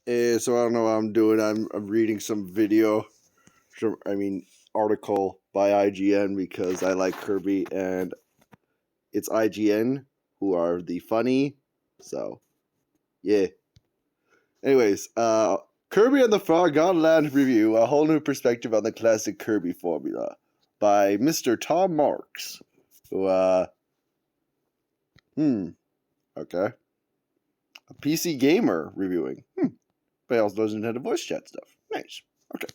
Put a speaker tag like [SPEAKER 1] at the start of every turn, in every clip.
[SPEAKER 1] So I don't know what I'm doing. I'm reading some video, article by IGN because I like Kirby and it's IGN who are the funny. So yeah. Anyways, Kirby and the Forgotten Land review: a whole new perspective on the classic Kirby formula by Mr. Tom Marks. Who okay, a PC gamer reviewing. But he also doesn't have the voice chat stuff. Nice. Okay.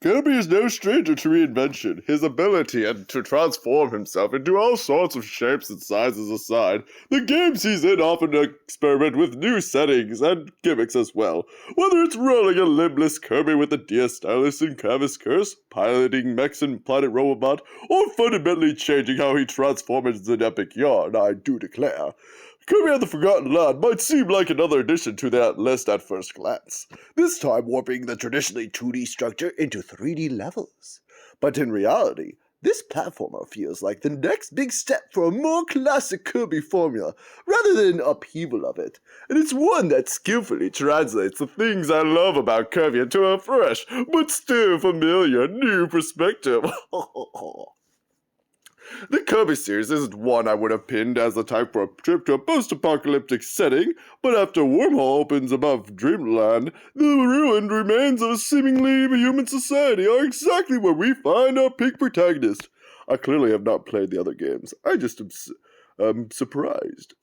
[SPEAKER 1] Kirby is no stranger to reinvention. His ability to transform himself into all sorts of shapes and sizes aside, the games he's in often experiment with new settings and gimmicks as well. Whether it's rolling a limbless Kirby with a deer stylus in Canvas Curse, piloting mechs in Planet Robobot, or fundamentally changing how he transforms in Epic Yarn, I do declare. Kirby and the Forgotten Land might seem like another addition to that list at first glance, this time warping the traditionally 2D structure into 3D levels. But in reality, this platformer feels like the next big step for a more classic Kirby formula, rather than an upheaval of it, and it's one that skillfully translates the things I love about Kirby into a fresh, but still familiar, new perspective. The Kirby series isn't one I would have pinned as the type for a trip to a post-apocalyptic setting, but after a wormhole opens above Dreamland, the ruined remains of a seemingly human society are exactly where we find our peak protagonist. I clearly have not played the other games. I just am surprised.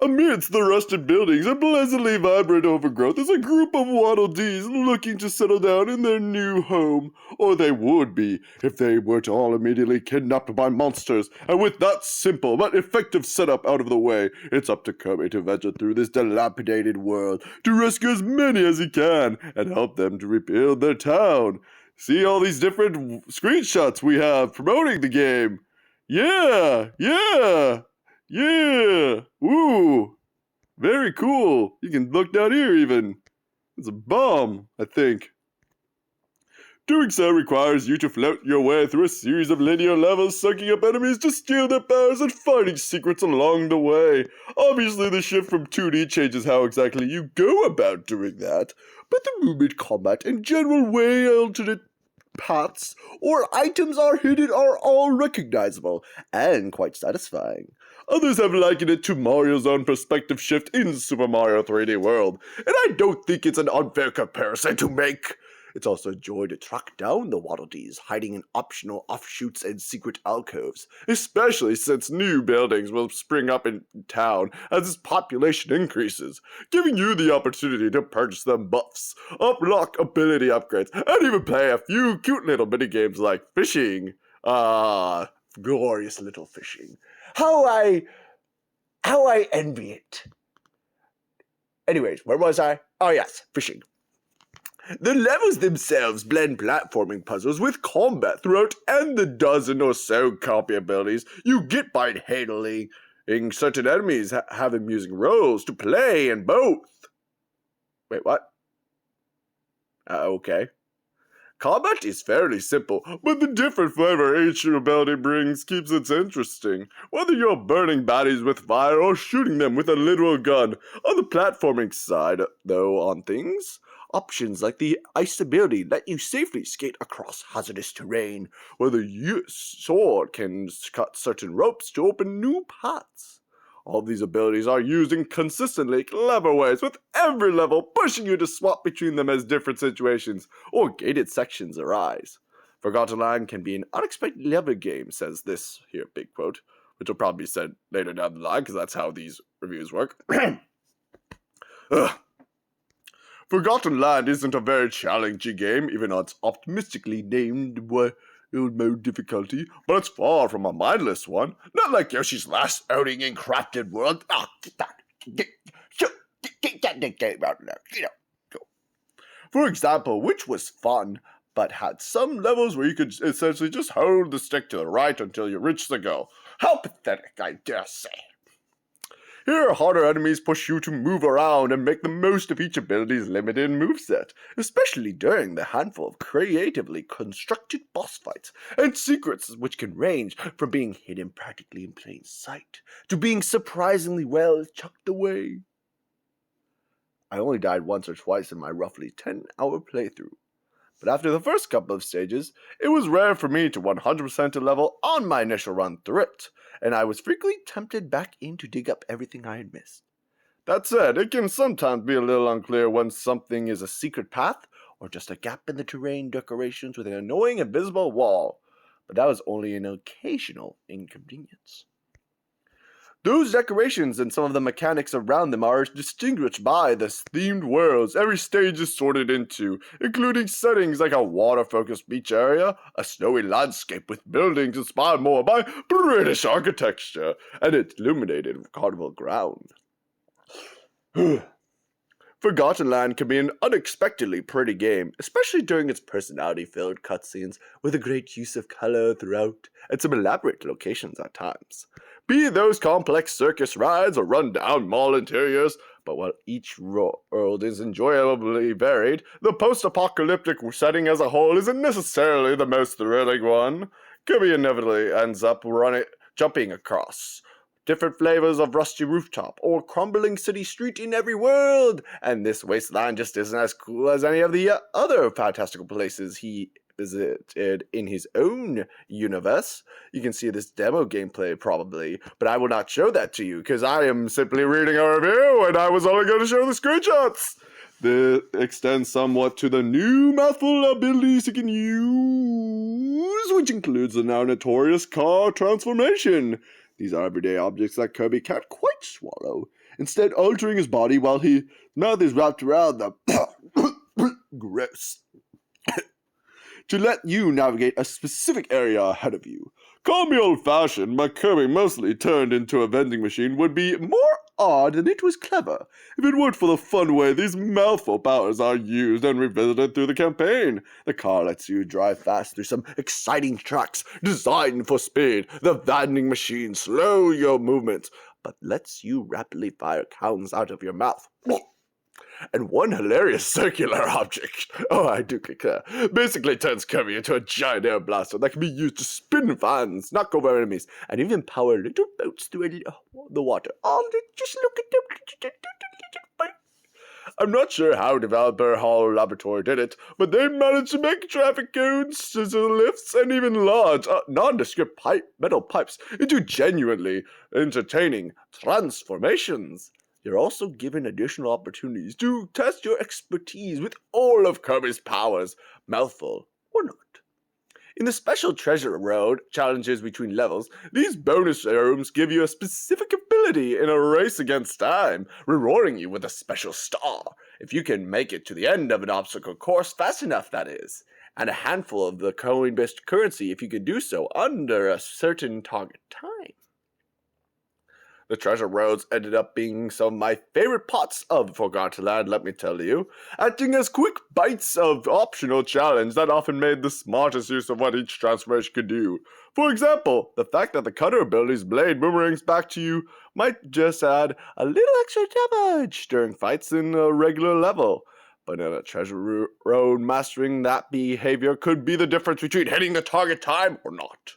[SPEAKER 1] Amidst the rusted buildings and pleasantly vibrant overgrowth is a group of Waddle Dees looking to settle down in their new home. Or they would be, if they weren't all immediately kidnapped by monsters. And with that simple but effective setup out of the way, it's up to Kirby to venture through this dilapidated world, to rescue as many as he can, and help them to rebuild their town. See all these different screenshots we have promoting the game. Yeah, yeah. Yeah! Ooh! Very cool! You can look down here even. It's a bomb, I think. Doing so requires you to float your way through a series of linear levels, sucking up enemies to steal their powers and finding secrets along the way. Obviously, the shift from 2D changes how exactly you go about doing that, but the movement, combat, and general way alternate paths or items are hidden are all recognizable and quite satisfying. Others have likened it to Mario's own perspective shift in Super Mario 3D World, and I don't think it's an unfair comparison to make. It's also a joy to track down the Waddle Dees hiding in optional offshoots and secret alcoves, especially since new buildings will spring up in town as its population increases, giving you the opportunity to purchase them buffs, unlock ability upgrades, and even play a few cute little mini games like fishing. Glorious little fishing. How I envy it. Anyways, where was I? Oh yes, fishing. The levels themselves blend platforming puzzles with combat throughout, and the dozen or so copy abilities you get by handling certain enemies have them using roles to play in both. Wait, what? Okay. Combat is fairly simple, but the different flavor each ability brings keeps it interesting. Whether you're burning baddies with fire or shooting them with a literal gun, on the platforming side, though, on things, options like the ice ability let you safely skate across hazardous terrain, where the sword can cut certain ropes to open new paths. All these abilities are used in consistently clever ways, with every level pushing you to swap between them as different situations or gated sections arise. Forgotten Land can be an unexpected level game, says this here big quote, which will probably be said later down the line because that's how these reviews work. Forgotten Land isn't a very challenging game, even though it's optimistically named mode difficulty, but it's far from a mindless one. Not like Yoshi's last outing in Crafted World. Get that game out of there. Go. For example, which was fun, but had some levels where you could essentially just hold the stick to the right until you reach the goal. How pathetic, I dare say. Here, harder enemies push you to move around and make the most of each ability's limited moveset, especially during the handful of creatively constructed boss fights and secrets which can range from being hidden practically in plain sight to being surprisingly well tucked away. I only died once or twice in my roughly 10-hour playthrough. But after the first couple of stages, it was rare for me to 100% a level on my initial run through it, and I was frequently tempted back in to dig up everything I had missed. That said, it can sometimes be a little unclear when something is a secret path or just a gap in the terrain decorations with an annoying invisible wall, but that was only an occasional inconvenience. Those decorations and some of the mechanics around them are distinguished by the themed worlds every stage is sorted into, including settings like a water-focused beach area, a snowy landscape with buildings inspired more by British architecture, and an illuminated carnival ground. Forgotten Land can be an unexpectedly pretty game, especially during its personality-filled cutscenes with a great use of color throughout and some elaborate locations at times. Be those complex circus rides or run-down mall interiors, but while each world is enjoyably varied, the post-apocalyptic setting as a whole isn't necessarily the most thrilling one. Kirby inevitably ends up jumping across different flavors of rusty rooftop or crumbling city street in every world, and this wasteland just isn't as cool as any of the other fantastical places he visited in his own universe. You can see this demo gameplay probably, but I will not show that to you because I am simply reading a review and I was only going to show the screenshots. This extends somewhat to the new mouthful abilities you can use, which includes the now notorious car transformation. These are everyday objects that Kirby can't quite swallow, instead altering his body while his mouth is wrapped around them. Gross. To let you navigate a specific area ahead of you. Call me old-fashioned, but Kirby mostly turned into a vending machine would be more odd than it was clever, if it weren't for the fun way these mouthful powers are used and revisited through the campaign. The car lets you drive fast through some exciting tracks designed for speed. The vending machine slows your movements, but lets you rapidly fire cannons out of your mouth. And one hilarious circular object, I do declare, basically turns Kirby into a giant air blaster that can be used to spin fans, knock over enemies, and even power little boats through the water. Just look at them. I'm not sure how developer Hall Laboratory did it, but they managed to make traffic cones, scissor lifts, and even large, nondescript metal pipes into genuinely entertaining transformations. You're also given additional opportunities to test your expertise with all of Kirby's powers, mouthful or not. In the special treasure road challenges between levels, these bonus rooms give you a specific ability in a race against time, rewarding you with a special star, if you can make it to the end of an obstacle course fast enough, that is, and a handful of the coin-based currency if you can do so under a certain target time. The treasure roads ended up being some of my favorite parts of Forgotten Land, let me tell you, acting as quick bites of optional challenge that often made the smartest use of what each transformation could do. For example, the fact that the cutter ability's blade boomerangs back to you might just add a little extra damage during fights in a regular level. But in a treasure road, mastering that behavior could be the difference between hitting the target time or not.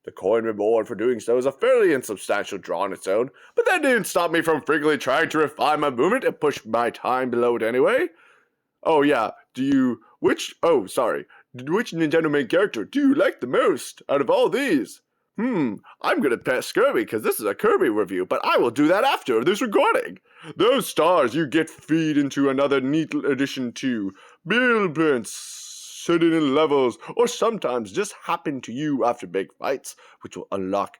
[SPEAKER 1] The coin reward for doing so is a fairly insubstantial draw on its own, but that didn't stop me from frequently trying to refine my movement and push my time below it anyway. Oh yeah, which Nintendo main character do you like the most out of all these? I'm gonna pass Kirby because this is a Kirby review, but I will do that after this recording. Those stars you get feed into another neat addition to blueprints, hidden in levels, or sometimes just happen to you after big fights, which will unlock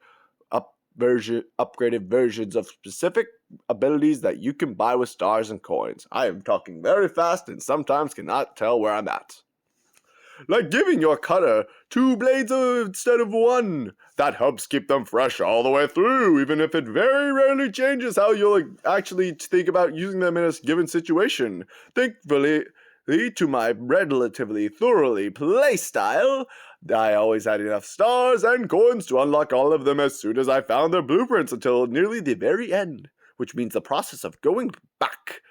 [SPEAKER 1] upgraded versions of specific abilities that you can buy with stars and coins. I am talking very fast and sometimes cannot tell where I'm at. Like giving your cutter 2 blades instead of 1. That helps keep them fresh all the way through, even if it very rarely changes how you'll actually think about using them in a given situation. Thankfully, to my relatively thoroughly play style, I always had enough stars and coins to unlock all of them as soon as I found their blueprints until nearly the very end, which means the process of going back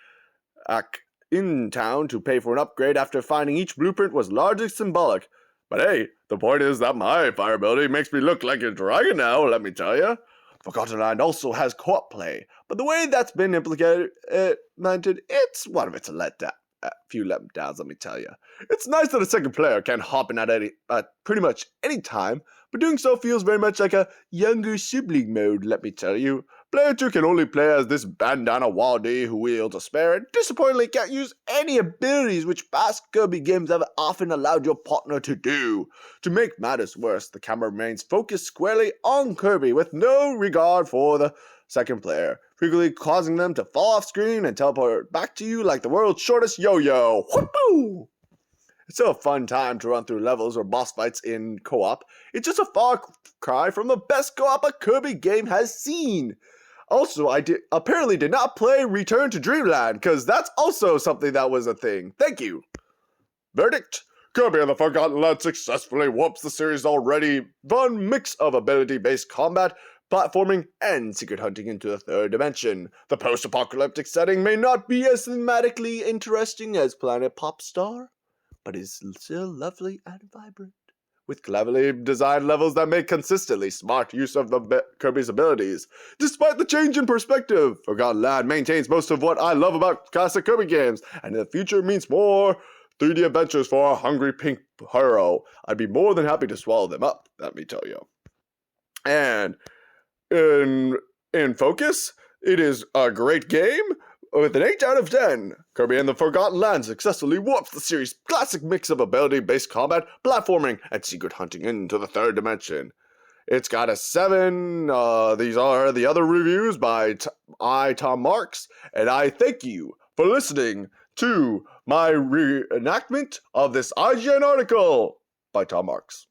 [SPEAKER 1] in town to pay for an upgrade after finding each blueprint was largely symbolic. But hey, the point is that my fire ability makes me look like a dragon now, let me tell ya. Forgotten Land also has co-op play, but the way that's been implemented, it's one of its few letdowns, let me tell you. It's nice that a second player can hop in at pretty much any time, but doing so feels very much like a younger sibling mode, let me tell you. Player 2 can only play as this bandana Waldy who wields a spear and disappointingly can't use any abilities which past Kirby games have often allowed your partner to do. To make matters worse, the camera remains focused squarely on Kirby with no regard for the second player, frequently causing them to fall off screen and teleport back to you like the world's shortest yo-yo. Whoopoo! It's still a fun time to run through levels or boss fights in co-op. It's just a far cry from the best co-op a Kirby game has seen. Also, I apparently did not play Return to Dreamland, because that's also something that was a thing. Thank you. Verdict: Kirby and the Forgotten Land successfully whoops the series' already fun mix of ability-based combat, platforming, and secret hunting into the third dimension. The post-apocalyptic setting may not be as thematically interesting as Planet Popstar, but is still lovely and vibrant, with cleverly designed levels that make consistently smart use of Kirby's abilities. Despite the change in perspective, Forgotten Land maintains most of what I love about classic Kirby games, and in the future means more 3D adventures for a hungry pink hero. I'd be more than happy to swallow them up, let me tell you. And in focus, it is a great game with an 8 out of 10. Kirby and the Forgotten Land successfully warps the series' classic mix of ability-based combat, platforming, and secret hunting into the third dimension. It's got a 7. These are the other reviews by Tom Marks, and I thank you for listening to my reenactment of this IGN article by Tom Marks.